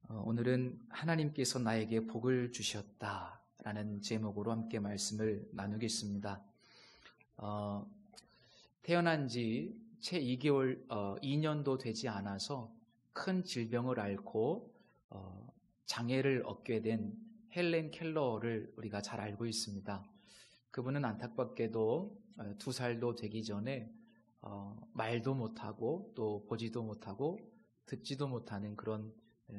오늘은 하나님께서 나에게 복을 주셨다라는 제목으로 함께 말씀을 나누겠습니다. 태어난 지 채 2년도 되지 않아서 큰 질병을 앓고 장애를 얻게 된 헬렌 켈러를 우리가 잘 알고 있습니다. 그분은 안타깝게도 2살도 되기 전에 말도 못하고 또 보지도 못하고 듣지도 못하는 그런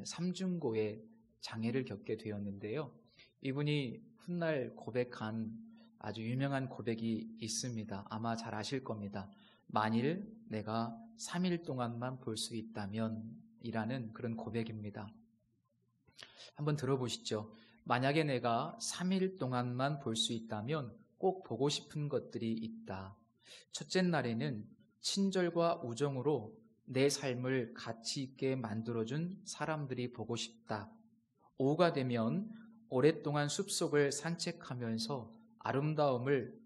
삼중고의 장애를 겪게 되었는데요. 이분이 훗날 고백한 아주 유명한 고백이 있습니다. 아마 잘 아실 겁니다. 만일 내가 3일 동안만 볼 수 있다면 이라는 그런 고백입니다. 한번 들어보시죠. 만약에 내가 3일 동안만 볼 수 있다면 꼭 보고 싶은 것들이 있다. 첫째 날에는 친절과 우정으로 내 삶을 가치 있게 만들어준 사람들이 보고 싶다. 오후가 되면 오랫동안 숲속을 산책하면서 아름다움을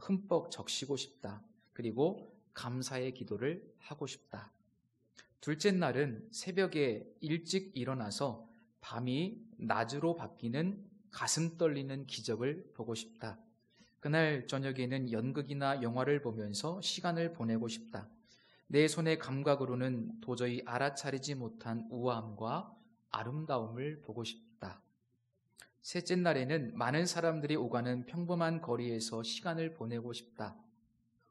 흠뻑 적시고 싶다. 그리고 감사의 기도를 하고 싶다. 둘째 날은 새벽에 일찍 일어나서 밤이 낮으로 바뀌는 가슴 떨리는 기적을 보고 싶다. 그날 저녁에는 연극이나 영화를 보면서 시간을 보내고 싶다. 내 손의 감각으로는 도저히 알아차리지 못한 우아함과 아름다움을 보고 싶다. 셋째 날에는 많은 사람들이 오가는 평범한 거리에서 시간을 보내고 싶다.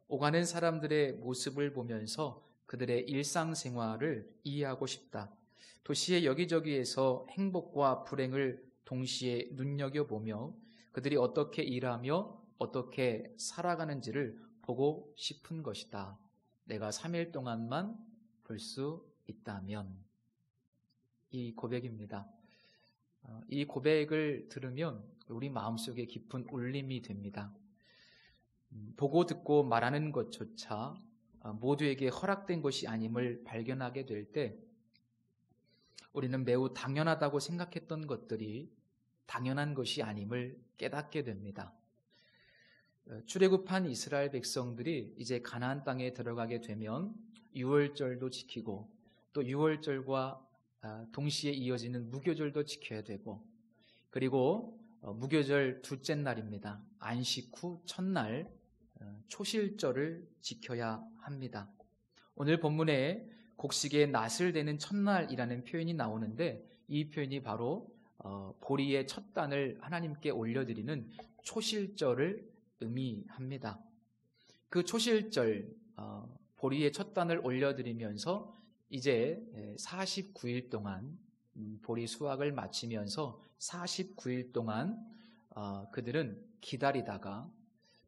오가는 사람들의 모습을 보면서 그들의 일상생활을 이해하고 싶다. 도시의 여기저기에서 행복과 불행을 동시에 눈여겨보며 그들이 어떻게 일하며 어떻게 살아가는지를 보고 싶은 것이다. 내가 3일 동안만 볼 수 있다면. 이 고백입니다. 이 고백을 들으면 우리 마음속에 깊은 울림이 됩니다. 보고 듣고 말하는 것조차 모두에게 허락된 것이 아님을 발견하게 될 때 우리는 매우 당연하다고 생각했던 것들이 당연한 것이 아님을 깨닫게 됩니다. 출애굽한 이스라엘 백성들이 이제 가나안 땅에 들어가게 되면 유월절도 지키고 또 유월절과 동시에 이어지는 무교절도 지켜야 되고, 그리고 무교절 둘째 날입니다. 안식 후 첫날 초실절을 지켜야 합니다. 오늘 본문에 곡식의 낫을 대는 첫날이라는 표현이 나오는데 이 표현이 바로 보리의 첫 단을 하나님께 올려드리는 초실절을 의미합니다. 그 초실절 보리의 첫 단을 올려드리면서 이제 49일 동안 보리 수확을 마치면서 49일 동안 그들은 기다리다가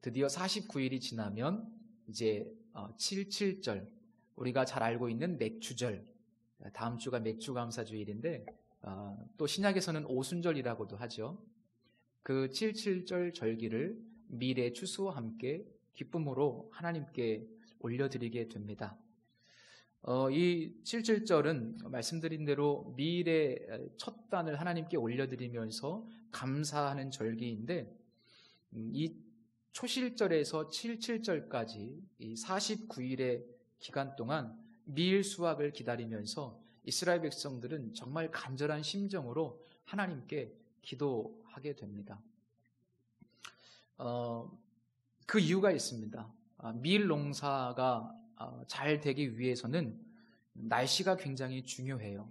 드디어 49일이 지나면 이제 77절, 우리가 잘 알고 있는 맥주절, 다음 주가 맥주감사주일인데 또 신약에서는 오순절이라고도 하죠. 그 77절 절기를 밀의 추수와 함께 기쁨으로 하나님께 올려드리게 됩니다. 이 77절은 말씀드린 대로 밀의 첫 단을 하나님께 올려드리면서 감사하는 절기인데, 이 초실절에서 77절까지 이 49일의 기간 동안 밀 수확을 기다리면서 이스라엘 백성들은 정말 간절한 심정으로 하나님께 기도하게 됩니다. 그 이유가 있습니다. 밀 농사가 잘 되기 위해서는 날씨가 굉장히 중요해요.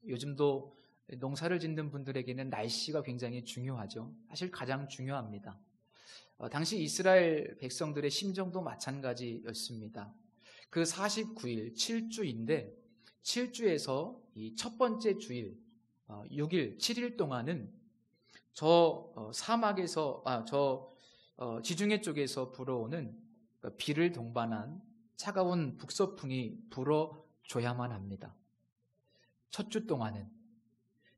요즘도 농사를 짓는 분들에게는 날씨가 굉장히 중요하죠. 사실 가장 중요합니다. 당시 이스라엘 백성들의 심정도 마찬가지였습니다. 그 49일, 7주인데 7주에서 이 첫 번째 주일, 6일, 7일 동안은 사막에서, 지중해 쪽에서 불어오는 비를 동반한 차가운 북서풍이 불어줘야만 합니다. 첫 주 동안은.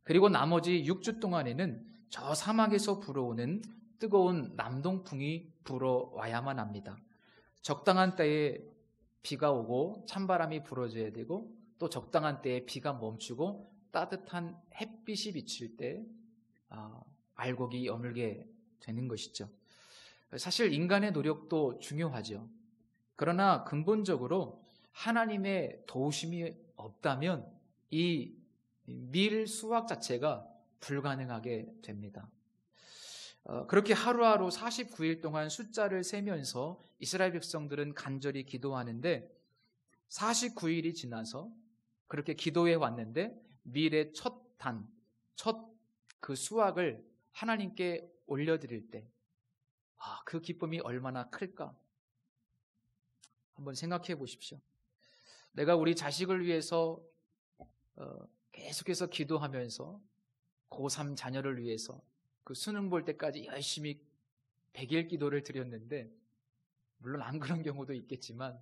그리고 나머지 6주 동안에는 저 사막에서 불어오는 뜨거운 남동풍이 불어와야만 합니다. 적당한 때에 비가 오고 찬바람이 불어줘야 되고, 또 적당한 때에 비가 멈추고 따뜻한 햇빛이 비칠 때 알곡이 여물게 되는 것이죠. 사실 인간의 노력도 중요하죠. 그러나 근본적으로 하나님의 도우심이 없다면 이 밀 수확 자체가 불가능하게 됩니다. 그렇게 하루하루 49일 동안 숫자를 세면서 이스라엘 백성들은 간절히 기도하는데 49일이 지나서 그렇게 기도해 왔는데 밀의 첫 단, 첫 그 수확을 하나님께 올려드릴 때 그 기쁨이 얼마나 클까? 한번 생각해 보십시오. 내가 우리 자식을 위해서 계속해서 기도하면서 고3 자녀를 위해서 그 수능 볼 때까지 열심히 100일 기도를 드렸는데 물론 안 그런 경우도 있겠지만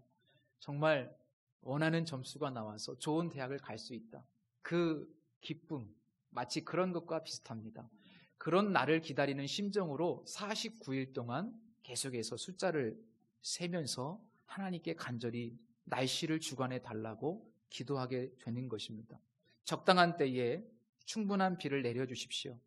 정말 원하는 점수가 나와서 좋은 대학을 갈 수 있다. 그 기쁨 마치 그런 것과 비슷합니다. 그런 날을 기다리는 심정으로 49일 동안 계속해서 숫자를 세면서 하나님께 간절히 날씨를 주관해 달라고 기도하게 되는 것입니다. 적당한 때에 충분한 비를 내려주십시오.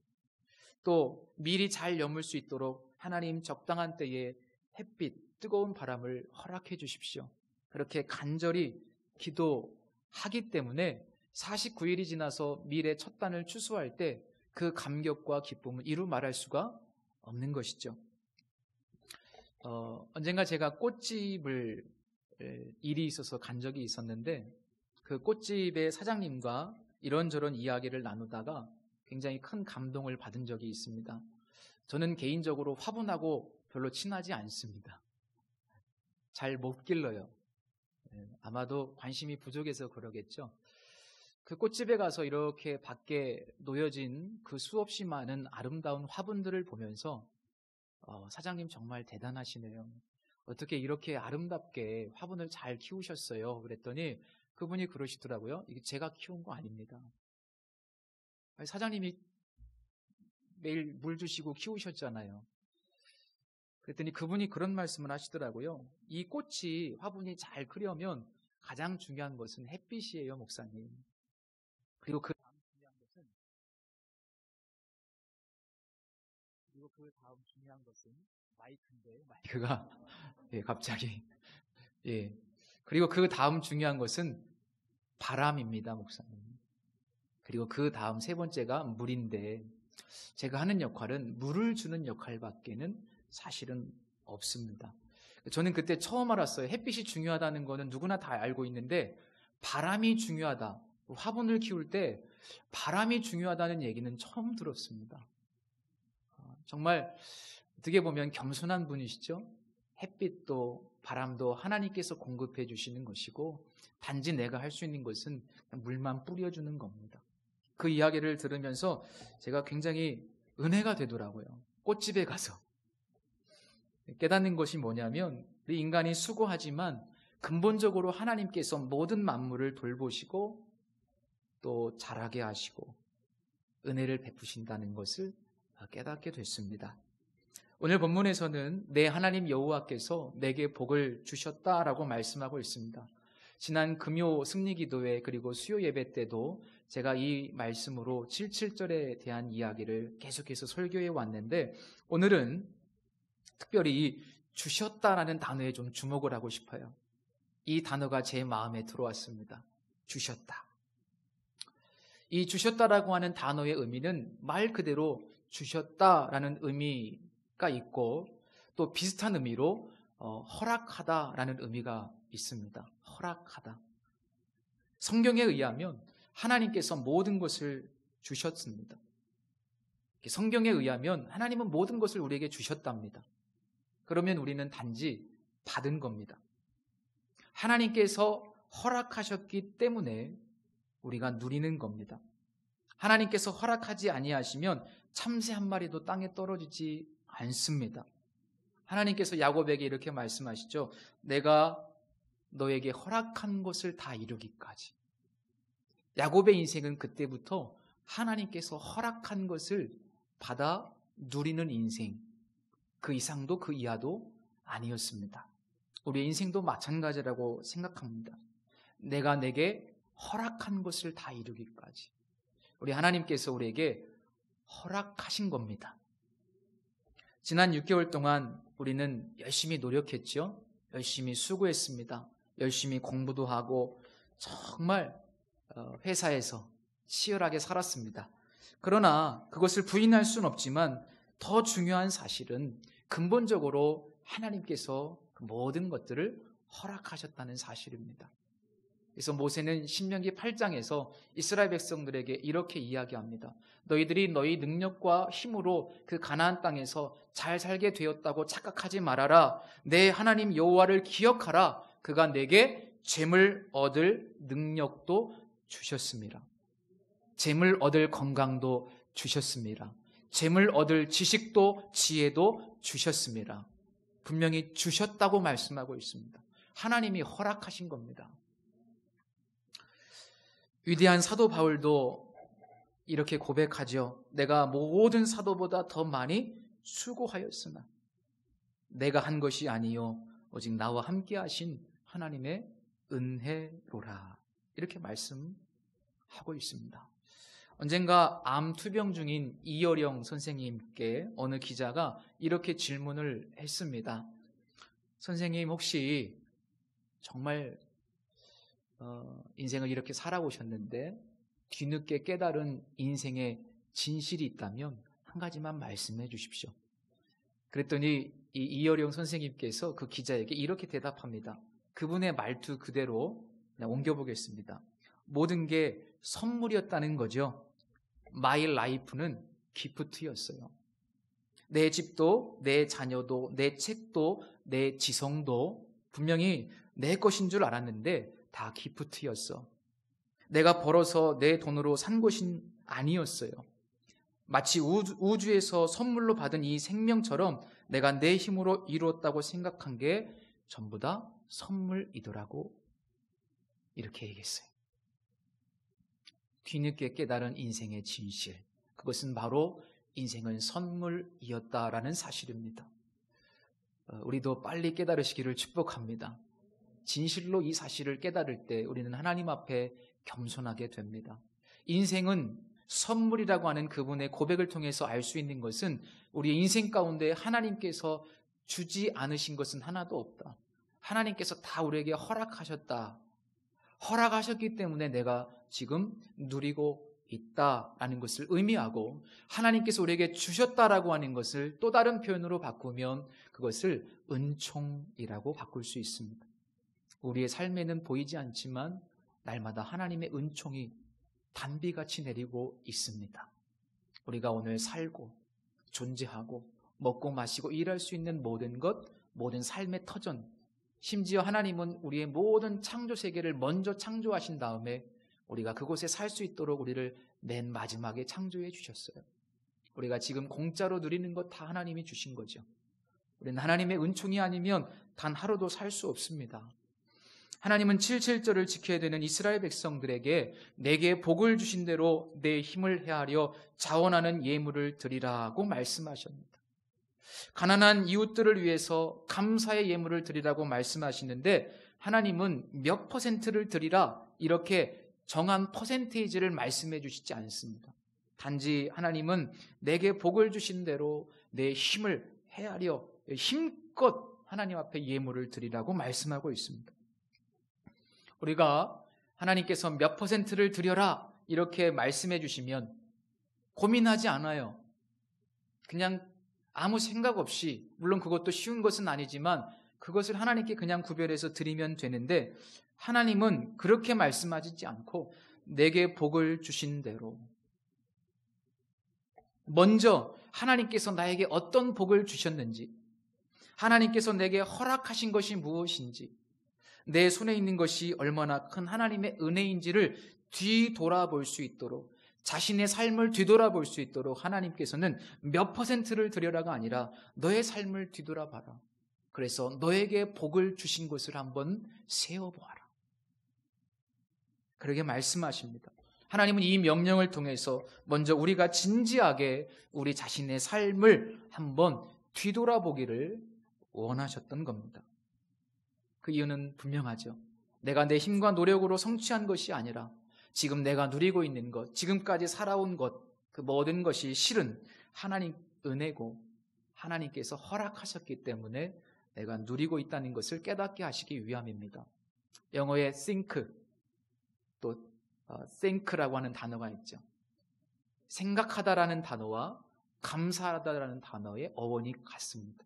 또 밀이 잘 여물 수 있도록 하나님 적당한 때에 햇빛, 뜨거운 바람을 허락해 주십시오. 그렇게 간절히 기도하기 때문에 49일이 지나서 밀의 첫 단을 추수할 때 그 감격과 기쁨을 이루 말할 수가 없는 것이죠. 언젠가 제가 꽃집을 일이 있어서 간 적이 있었는데 그 꽃집의 사장님과 이런저런 이야기를 나누다가 굉장히 큰 감동을 받은 적이 있습니다. 저는 개인적으로 화분하고 별로 친하지 않습니다. 잘 못 길러요. 아마도 관심이 부족해서 그러겠죠. 그 꽃집에 가서 이렇게 밖에 놓여진 그 수없이 많은 아름다운 화분들을 보면서 사장님 정말 대단하시네요. 어떻게 이렇게 아름답게 화분을 잘 키우셨어요? 그랬더니 그분이 그러시더라고요. 이게 제가 키운 거 아닙니다. 사장님이 매일 물 주시고 키우셨잖아요. 그랬더니 그분이 그런 말씀을 하시더라고요. 이 꽃이 화분이 잘 크려면 가장 중요한 것은 햇빛이에요, 목사님. 그리고 그 다음 중요한 것은 마이크인데 마이크가 갑자기 그리고 그 다음 중요한 것은 바람입니다, 목사님. 그리고 그 다음 세 번째가 물인데 제가 하는 역할은 물을 주는 역할밖에는 사실은 없습니다. 저는 그때 처음 알았어요. 햇빛이 중요하다는 거는 누구나 다 알고 있는데 바람이 중요하다. 화분을 키울 때 바람이 중요하다는 얘기는 처음 들었습니다. 정말 어떻게 보면 겸손한 분이시죠. 햇빛도 바람도 하나님께서 공급해 주시는 것이고 단지 내가 할 수 있는 것은 물만 뿌려주는 겁니다. 그 이야기를 들으면서 제가 굉장히 은혜가 되더라고요. 꽃집에 가서 깨닫는 것이 뭐냐면 우리 인간이 수고하지만 근본적으로 하나님께서 모든 만물을 돌보시고 또 자라게 하시고 은혜를 베푸신다는 것을 깨닫게 됐습니다. 오늘 본문에서는 내 하나님 여호와께서 내게 복을 주셨다라고 말씀하고 있습니다. 지난 금요 승리기도회 그리고 수요 예배 때도 제가 이 말씀으로 77절에 대한 이야기를 계속해서 설교해 왔는데 오늘은 특별히 이 주셨다라는 단어에 좀 주목을 하고 싶어요. 이 단어가 제 마음에 들어왔습니다. 주셨다. 이 주셨다라고 하는 단어의 의미는 말 그대로 주셨다라는 의미가 있고 또 비슷한 의미로 허락하다라는 의미가 있습니다. 허락하다. 성경에 의하면 하나님께서 모든 것을 주셨습니다. 성경에 의하면 하나님은 모든 것을 우리에게 주셨답니다. 그러면 우리는 단지 받은 겁니다. 하나님께서 허락하셨기 때문에 우리가 누리는 겁니다. 하나님께서 허락하지 아니하시면 참새 한 마리도 땅에 떨어지지 않습니다. 하나님께서 야곱에게 이렇게 말씀하시죠. 내가 너에게 허락한 것을 다 이루기까지. 야곱의 인생은 그때부터 하나님께서 허락한 것을 받아 누리는 인생, 그 이상도 그 이하도 아니었습니다. 우리의 인생도 마찬가지라고 생각합니다. 내가 내게 허락한 것을 다 이루기까지. 우리 하나님께서 우리에게 허락하신 겁니다. 지난 6개월 동안 우리는 열심히 노력했죠. 열심히 수고했습니다. 열심히 공부도 하고 정말 회사에서 치열하게 살았습니다. 그러나 그것을 부인할 수는 없지만 더 중요한 사실은 근본적으로 하나님께서 그 모든 것들을 허락하셨다는 사실입니다. 그래서 모세는 신명기 8장에서 이스라엘 백성들에게 이렇게 이야기합니다. 너희들이 너희 능력과 힘으로 그 가나안 땅에서 잘 살게 되었다고 착각하지 말아라. 내 하나님 여호와를 기억하라. 그가 내게 재물 얻을 능력도 주셨습니다. 재물 얻을 건강도 주셨습니다. 재물 얻을 지식도 지혜도 주셨습니다. 분명히 주셨다고 말씀하고 있습니다. 하나님이 허락하신 겁니다. 위대한 사도 바울도 이렇게 고백하죠. 내가 모든 사도보다 더 많이 수고하였으나 내가 한 것이 아니요 오직 나와 함께 하신 하나님의 은혜로라. 이렇게 말씀하고 있습니다. 언젠가 암 투병 중인 이어령 선생님께 어느 기자가 이렇게 질문을 했습니다. 선생님, 혹시 정말 인생을 이렇게 살아오셨는데 뒤늦게 깨달은 인생의 진실이 있다면 한 가지만 말씀해 주십시오. 그랬더니 이 이어령 선생님께서 그 기자에게 이렇게 대답합니다. 그분의 말투 그대로 옮겨보겠습니다. 모든 게 선물이었다는 거죠. My life는 기프트였어요. 내 집도, 내 자녀도, 내 책도, 내 지성도 분명히 내 것인 줄 알았는데 다 기프트였어. 내가 벌어서 내 돈으로 산 것이 아니었어요. 마치 우주에서 선물로 받은 이 생명처럼 내가 내 힘으로 이루었다고 생각한 게 전부 다 선물이더라고. 이렇게 얘기했어요. 뒤늦게 깨달은 인생의 진실, 그것은 바로 인생은 선물이었다라는 사실입니다. 우리도 빨리 깨달으시기를 축복합니다. 진실로 이 사실을 깨달을 때 우리는 하나님 앞에 겸손하게 됩니다. 인생은 선물이라고 하는 그분의 고백을 통해서 알 수 있는 것은 우리의 인생 가운데 하나님께서 주지 않으신 것은 하나도 없다. 하나님께서 다 우리에게 허락하셨다. 허락하셨기 때문에 내가 지금 누리고 있다라는 것을 의미하고, 하나님께서 우리에게 주셨다라고 하는 것을 또 다른 표현으로 바꾸면 그것을 은총이라고 바꿀 수 있습니다. 우리의 삶에는 보이지 않지만 날마다 하나님의 은총이 단비같이 내리고 있습니다. 우리가 오늘 살고 존재하고 먹고 마시고 일할 수 있는 모든 것, 모든 삶의 터전, 심지어 하나님은 우리의 모든 창조 세계를 먼저 창조하신 다음에 우리가 그곳에 살 수 있도록 우리를 맨 마지막에 창조해 주셨어요. 우리가 지금 공짜로 누리는 것 다 하나님이 주신 거죠. 우리는 하나님의 은총이 아니면 단 하루도 살 수 없습니다. 하나님은 7.7절을 지켜야 되는 이스라엘 백성들에게 내게 복을 주신 대로 내 힘을 헤아려 자원하는 예물을 드리라고 말씀하셨습니다. 가난한 이웃들을 위해서 감사의 예물을 드리라고 말씀하시는데 하나님은 몇 퍼센트를 드리라 이렇게 정한 퍼센테이지를 말씀해 주시지 않습니다. 단지 하나님은 내게 복을 주신 대로 내 힘을 헤아려 힘껏 하나님 앞에 예물을 드리라고 말씀하고 있습니다. 우리가 하나님께서 몇 퍼센트를 드려라 이렇게 말씀해 주시면 고민하지 않아요. 그냥 아무 생각 없이, 물론 그것도 쉬운 것은 아니지만 그것을 하나님께 그냥 구별해서 드리면 되는데, 하나님은 그렇게 말씀하시지 않고 내게 복을 주신 대로, 먼저 하나님께서 나에게 어떤 복을 주셨는지, 하나님께서 내게 허락하신 것이 무엇인지, 내 손에 있는 것이 얼마나 큰 하나님의 은혜인지를 뒤돌아볼 수 있도록, 자신의 삶을 뒤돌아볼 수 있도록 하나님께서는 몇 퍼센트를 드려라가 아니라 너의 삶을 뒤돌아봐라. 그래서 너에게 복을 주신 것을 한번 세어보아라. 그렇게 말씀하십니다. 하나님은 이 명령을 통해서 먼저 우리가 진지하게 우리 자신의 삶을 한번 뒤돌아보기를 원하셨던 겁니다. 그 이유는 분명하죠. 내가 내 힘과 노력으로 성취한 것이 아니라 지금 내가 누리고 있는 것, 지금까지 살아온 것, 그 모든 것이 실은 하나님 은혜고 하나님께서 허락하셨기 때문에 내가 누리고 있다는 것을 깨닫게 하시기 위함입니다. 영어의 think, 또 think라고 하는 단어가 있죠. 생각하다라는 단어와 감사하다라는 단어의 어원이 같습니다.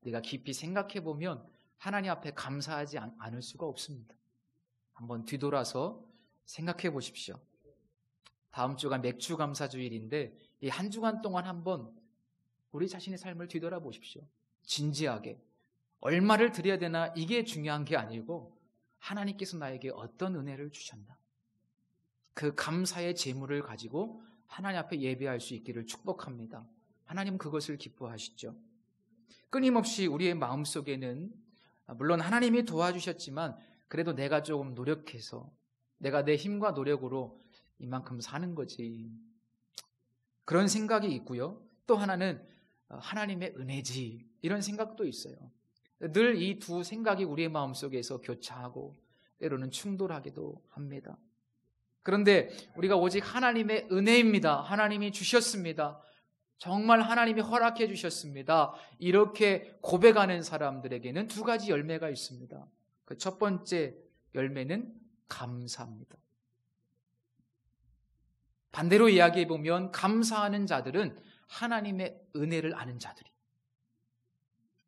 내가 깊이 생각해 보면 하나님 앞에 감사하지 않을 수가 없습니다. 한번 뒤돌아서 생각해 보십시오. 다음 주가 맥주 감사 주일인데 이 한 주간 동안 한번 우리 자신의 삶을 뒤돌아 보십시오. 진지하게 얼마를 드려야 되나 이게 중요한 게 아니고 하나님께서 나에게 어떤 은혜를 주셨나, 그 감사의 제물을 가지고 하나님 앞에 예배할 수 있기를 축복합니다. 하나님은 그것을 기뻐하시죠. 끊임없이 우리의 마음속에는 물론 하나님이 도와주셨지만 그래도 내가 조금 노력해서 내가 내 힘과 노력으로 이만큼 사는 거지, 그런 생각이 있고요. 또 하나는 하나님의 은혜지, 이런 생각도 있어요. 늘 이 두 생각이 우리의 마음속에서 교차하고 때로는 충돌하기도 합니다. 그런데 우리가 오직 하나님의 은혜입니다, 하나님이 주셨습니다, 정말 하나님이 허락해 주셨습니다, 이렇게 고백하는 사람들에게는 두 가지 열매가 있습니다. 그 첫 번째 열매는 감사입니다. 반대로 이야기해 보면 감사하는 자들은 하나님의 은혜를 아는 자들이,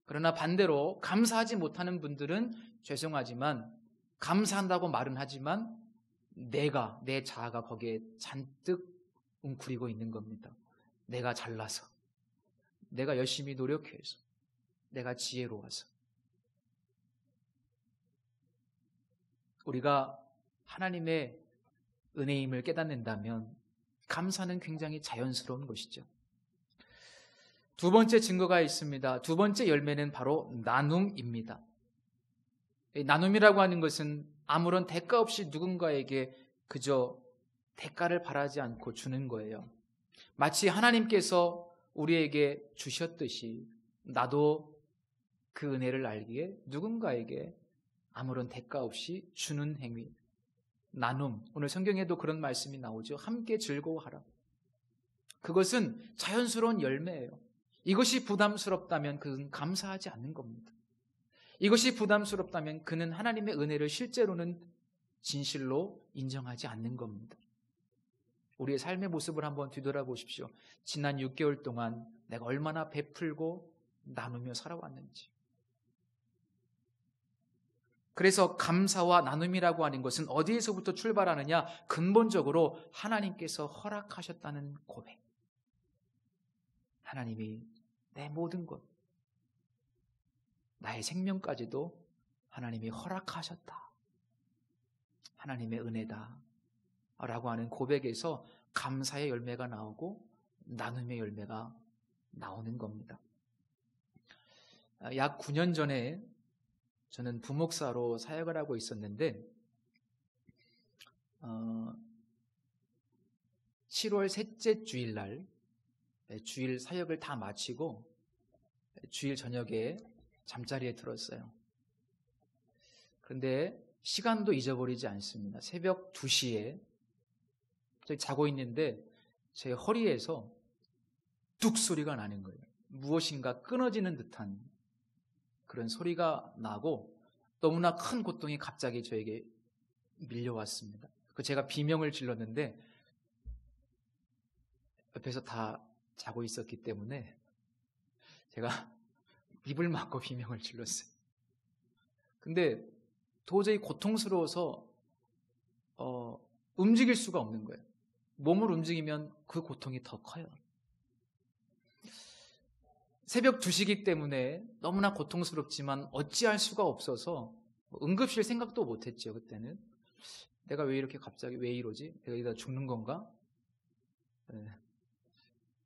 그러나 반대로 감사하지 못하는 분들은 죄송하지만 감사한다고 말은 하지만 내 자아가 거기에 잔뜩 웅크리고 있는 겁니다. 내가 잘나서, 내가 열심히 노력해서, 내가 지혜로워서. 우리가 하나님의 은혜임을 깨닫는다면 감사는 굉장히 자연스러운 것이죠. 두 번째 증거가 있습니다. 두 번째 열매는 바로 나눔입니다. 나눔이라고 하는 것은 아무런 대가 없이 누군가에게 그저 대가를 바라지 않고 주는 거예요. 마치 하나님께서 우리에게 주셨듯이 나도 그 은혜를 알기에 누군가에게 아무런 대가 없이 주는 행위, 나눔. 오늘 성경에도 그런 말씀이 나오죠. 함께 즐거워하라. 그것은 자연스러운 열매예요. 이것이 부담스럽다면 그는 감사하지 않는 겁니다. 이것이 부담스럽다면 그는 하나님의 은혜를 실제로는 진실로 인정하지 않는 겁니다. 우리의 삶의 모습을 한번 뒤돌아보십시오. 지난 6개월 동안 내가 얼마나 베풀고 나누며 살아왔는지. 그래서 감사와 나눔이라고 하는 것은 어디에서부터 출발하느냐? 근본적으로 하나님께서 허락하셨다는 고백. 하나님이 내 모든 것, 나의 생명까지도 하나님이 허락하셨다, 하나님의 은혜다 라고 하는 고백에서 감사의 열매가 나오고 나눔의 열매가 나오는 겁니다. 약 9년 전에 저는 부목사로 사역을 하고 있었는데 7월 셋째 주일날 주일 사역을 다 마치고 주일 저녁에 잠자리에 들었어요. 그런데 시간도 잊어버리지 않습니다. 새벽 2시에 자고 있는데 제 허리에서 뚝 소리가 나는 거예요. 무엇인가 끊어지는 듯한 그런 소리가 나고 너무나 큰 고통이 갑자기 저에게 밀려왔습니다. 제가 비명을 질렀는데 옆에서 다 자고 있었기 때문에 제가 입을 막고 비명을 질렀어요. 근데 도저히 고통스러워서 움직일 수가 없는 거예요. 몸을 움직이면 그 고통이 더 커요. 새벽 2시기 때문에 너무나 고통스럽지만 어찌할 수가 없어서 응급실 생각도 못했죠. 그때는 내가 왜 이렇게 갑자기 왜 이러지? 내가 이러다 죽는 건가? 네.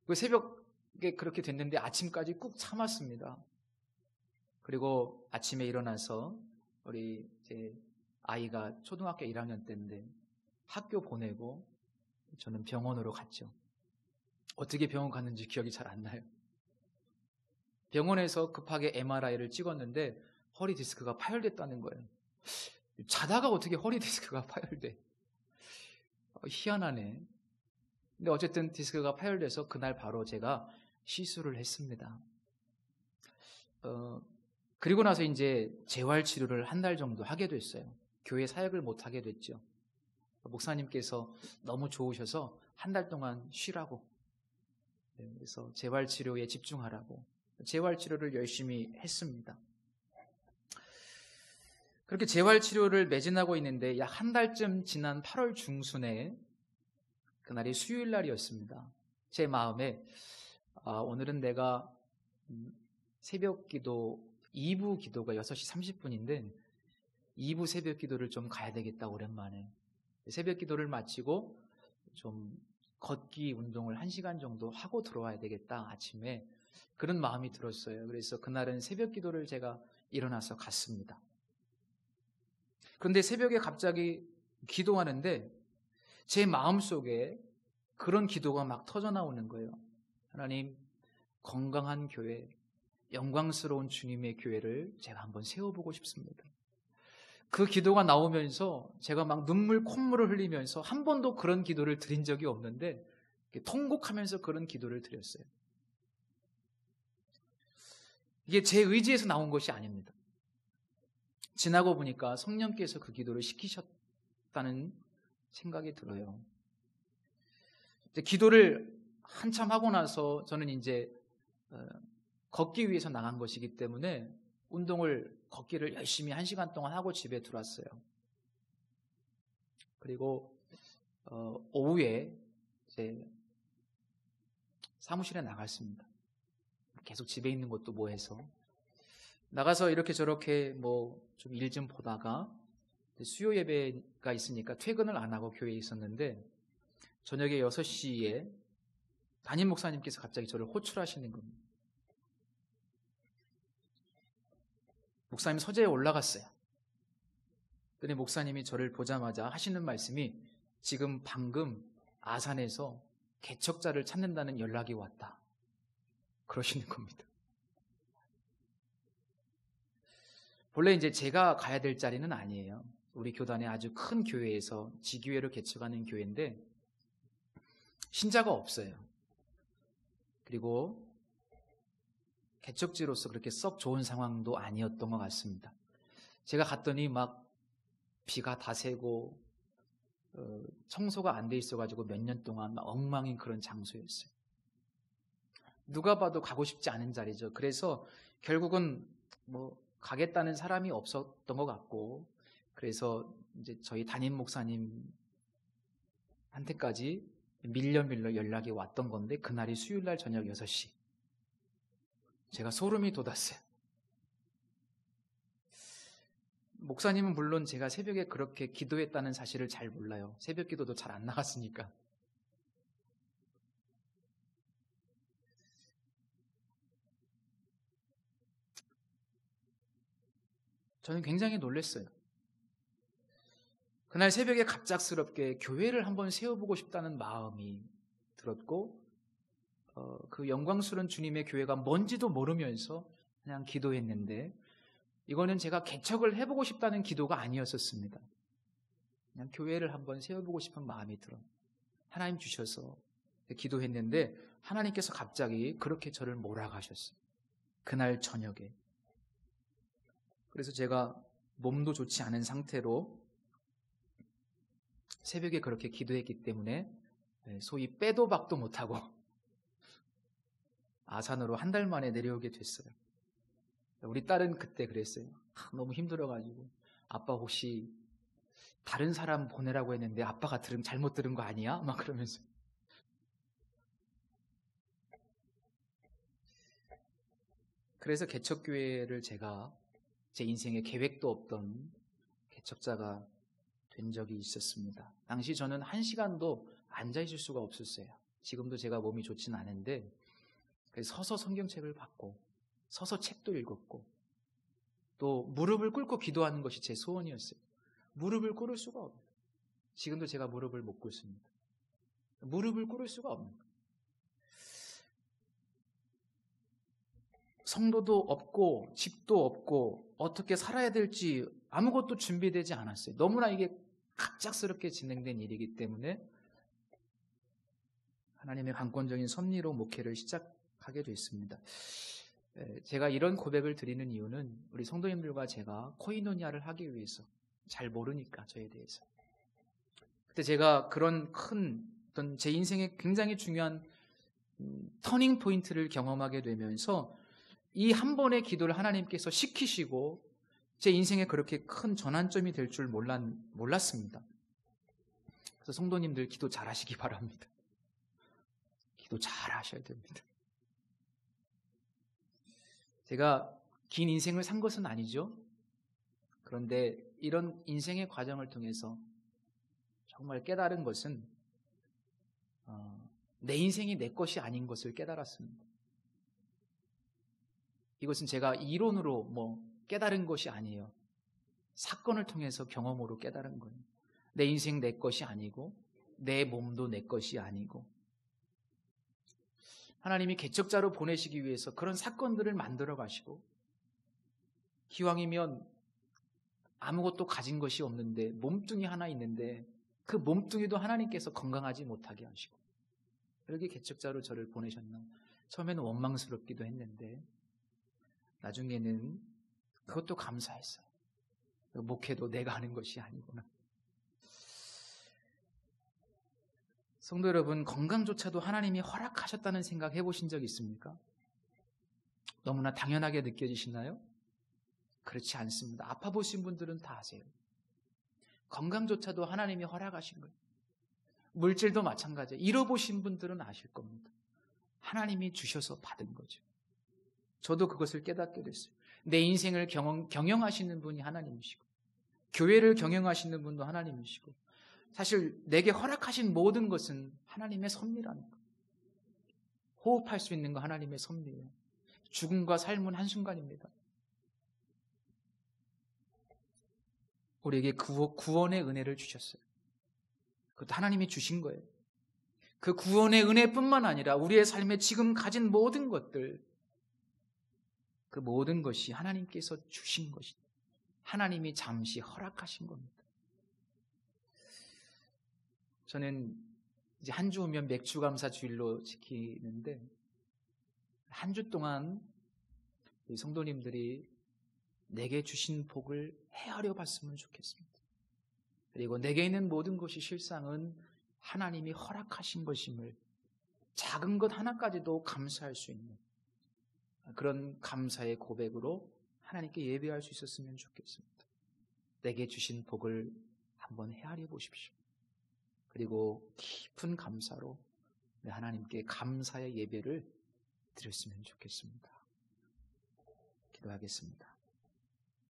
그 새벽에 그렇게 됐는데 아침까지 꾹 참았습니다. 그리고 아침에 일어나서 우리 제 아이가 초등학교 1학년 때인데 학교 보내고 저는 병원으로 갔죠. 어떻게 병원 갔는지 기억이 잘 안 나요. 병원에서 급하게 MRI를 찍었는데 허리 디스크가 파열됐다는 거예요. 자다가 어떻게 허리 디스크가 파열돼? 희한하네. 근데 어쨌든 디스크가 파열돼서 그날 바로 제가 시술을 했습니다. 그리고 나서 이제 재활치료를 한 달 정도 하게 됐어요. 교회 사역을 못 하게 됐죠. 목사님께서 너무 좋으셔서 한 달 동안 쉬라고, 그래서 재활치료에 집중하라고 재활치료를 열심히 했습니다. 그렇게 재활치료를 매진하고 있는데 약 한 달쯤 지난 8월 중순에 그날이 수요일 날이었습니다. 제 마음에 오늘은 내가 새벽 기도 2부 기도가 6시 30분인데 2부 새벽 기도를 좀 가야 되겠다. 오랜만에 새벽 기도를 마치고 좀 걷기 운동을 1시간 정도 하고 들어와야 되겠다. 아침에 그런 마음이 들었어요. 그래서 그날은 새벽 기도를 제가 일어나서 갔습니다. 그런데 새벽에 갑자기 기도하는데 제 마음속에 그런 기도가 막 터져나오는 거예요. 하나님, 건강한 교회, 영광스러운 주님의 교회를 제가 한번 세워보고 싶습니다. 그 기도가 나오면서 제가 막 눈물 콧물을 흘리면서 한 번도 그런 기도를 드린 적이 없는데 통곡하면서 그런 기도를 드렸어요. 이게 제 의지에서 나온 것이 아닙니다. 지나고 보니까 성령께서 그 기도를 시키셨다는 생각이 들어요. 기도를 한참 하고 나서 저는 이제 걷기 위해서 나간 것이기 때문에 걷기를 열심히 1시간 동안 하고 집에 들어왔어요. 그리고 오후에 이제 사무실에 나갔습니다. 계속 집에 있는 것도 뭐해서 나가서 이렇게 저렇게 좀 일 좀 보다가 수요 예배가 있으니까 퇴근을 안 하고 교회에 있었는데 저녁에 6시에 담임 목사님께서 갑자기 저를 호출하시는 겁니다. 목사님 서재에 올라갔어요. 그랬더니 목사님이 저를 보자마자 하시는 말씀이 지금 방금 아산에서 개척자를 찾는다는 연락이 왔다. 그러시는 겁니다. 본래 이제 제가 가야 될 자리는 아니에요. 우리 교단의 아주 큰 교회에서 지교회를 개척하는 교회인데 신자가 없어요. 그리고 개척지로서 그렇게 썩 좋은 상황도 아니었던 것 같습니다. 제가 갔더니 막 비가 다 새고 청소가 안 돼 있어가지고 몇 년 동안 막 엉망인 그런 장소였어요. 누가 봐도 가고 싶지 않은 자리죠. 그래서 결국은 가겠다는 사람이 없었던 것 같고, 그래서 이제 저희 담임 목사님한테까지 밀려 연락이 왔던 건데 그날이 수요일날 저녁 6시. 제가 소름이 돋았어요. 목사님은 물론 제가 새벽에 그렇게 기도했다는 사실을 잘 몰라요. 새벽 기도도 잘 안 나갔으니까. 저는 굉장히 놀랐어요. 그날 새벽에 갑작스럽게 교회를 한번 세워보고 싶다는 마음이 들었고 그 영광스러운 주님의 교회가 뭔지도 모르면서 그냥 기도했는데 이거는 제가 개척을 해보고 싶다는 기도가 아니었었습니다. 그냥 교회를 한번 세워보고 싶은 마음이 들어 하나님 주셔서 기도했는데 하나님께서 갑자기 그렇게 저를 몰아가셨어요. 그날 저녁에. 그래서 제가 몸도 좋지 않은 상태로 새벽에 그렇게 기도했기 때문에 소위 빼도 박도 못하고 아산으로 한 달 만에 내려오게 됐어요. 우리 딸은 그때 그랬어요. 너무 힘들어가지고 아빠 혹시 다른 사람 보내라고 했는데 아빠가 잘못 들은 거 아니야? 막 그러면서. 그래서 개척교회를 제가 제 인생에 계획도 없던 개척자가 된 적이 있었습니다. 당시 저는 1시간도 앉아있을 수가 없었어요. 지금도 제가 몸이 좋진 않은데 서서 성경책을 받고 서서 책도 읽었고 또 무릎을 꿇고 기도하는 것이 제 소원이었어요. 무릎을 꿇을 수가 없어요. 지금도 제가 무릎을 못 꿇습니다. 무릎을 꿇을 수가 없는 거예요. 성도도 없고 집도 없고 어떻게 살아야 될지 아무것도 준비되지 않았어요. 너무나 이게 갑작스럽게 진행된 일이기 때문에 하나님의 강권적인 섭리로 목회를 시작하게 됐습니다. 제가 이런 고백을 드리는 이유는 우리 성도님들과 제가 코이노니아를 하기 위해서 잘 모르니까 저에 대해서 그때 제가 그런 큰 어떤 제 인생에 굉장히 중요한 터닝 포인트를 경험하게 되면서 이 한 번의 기도를 하나님께서 시키시고 제 인생에 그렇게 큰 전환점이 될 줄 몰랐습니다. 그래서 성도님들 기도 잘하시기 바랍니다. 기도 잘하셔야 됩니다. 제가 긴 인생을 산 것은 아니죠. 그런데 이런 인생의 과정을 통해서 정말 깨달은 것은 내 인생이 내 것이 아닌 것을 깨달았습니다. 이것은 제가 이론으로 깨달은 것이 아니에요. 사건을 통해서 경험으로 깨달은 거예요. 내 인생 내 것이 아니고 내 몸도 내 것이 아니고 하나님이 개척자로 보내시기 위해서 그런 사건들을 만들어 가시고 기왕이면 아무것도 가진 것이 없는데 몸뚱이 하나 있는데 그 몸뚱이도 하나님께서 건강하지 못하게 하시고 이렇게 개척자로 저를 보내셨나. 처음에는 원망스럽기도 했는데 나중에는 그것도 감사했어요. 목회도 내가 하는 것이 아니구나. 성도 여러분, 건강조차도 하나님이 허락하셨다는 생각 해보신 적 있습니까? 너무나 당연하게 느껴지시나요? 그렇지 않습니다. 아파 보신 분들은 다 아세요. 건강조차도 하나님이 허락하신 거예요. 물질도 마찬가지예요. 잃어보신 분들은 아실 겁니다. 하나님이 주셔서 받은 거죠. 저도 그것을 깨닫게 됐어요. 내 인생을 경영하시는 분이 하나님이시고 교회를 경영하시는 분도 하나님이시고 사실 내게 허락하신 모든 것은 하나님의 섭리라는 거예요. 호흡할 수 있는 거 하나님의 섭리예요. 죽음과 삶은 한순간입니다. 우리에게 구원의 은혜를 주셨어요. 그것도 하나님이 주신 거예요. 그 구원의 은혜뿐만 아니라 우리의 삶에 지금 가진 모든 것들, 그 모든 것이 하나님께서 주신 것이다. 하나님이 잠시 허락하신 겁니다. 저는 이제 한 주 오면 맥주감사 주일로 지키는데 한 주 동안 우리 성도님들이 내게 주신 복을 헤아려 봤으면 좋겠습니다. 그리고 내게 있는 모든 것이 실상은 하나님이 허락하신 것임을 작은 것 하나까지도 감사할 수 있는 그런 감사의 고백으로 하나님께 예배할 수 있었으면 좋겠습니다. 내게 주신 복을 한번 헤아려 보십시오. 그리고 깊은 감사로 하나님께 감사의 예배를 드렸으면 좋겠습니다. 기도하겠습니다.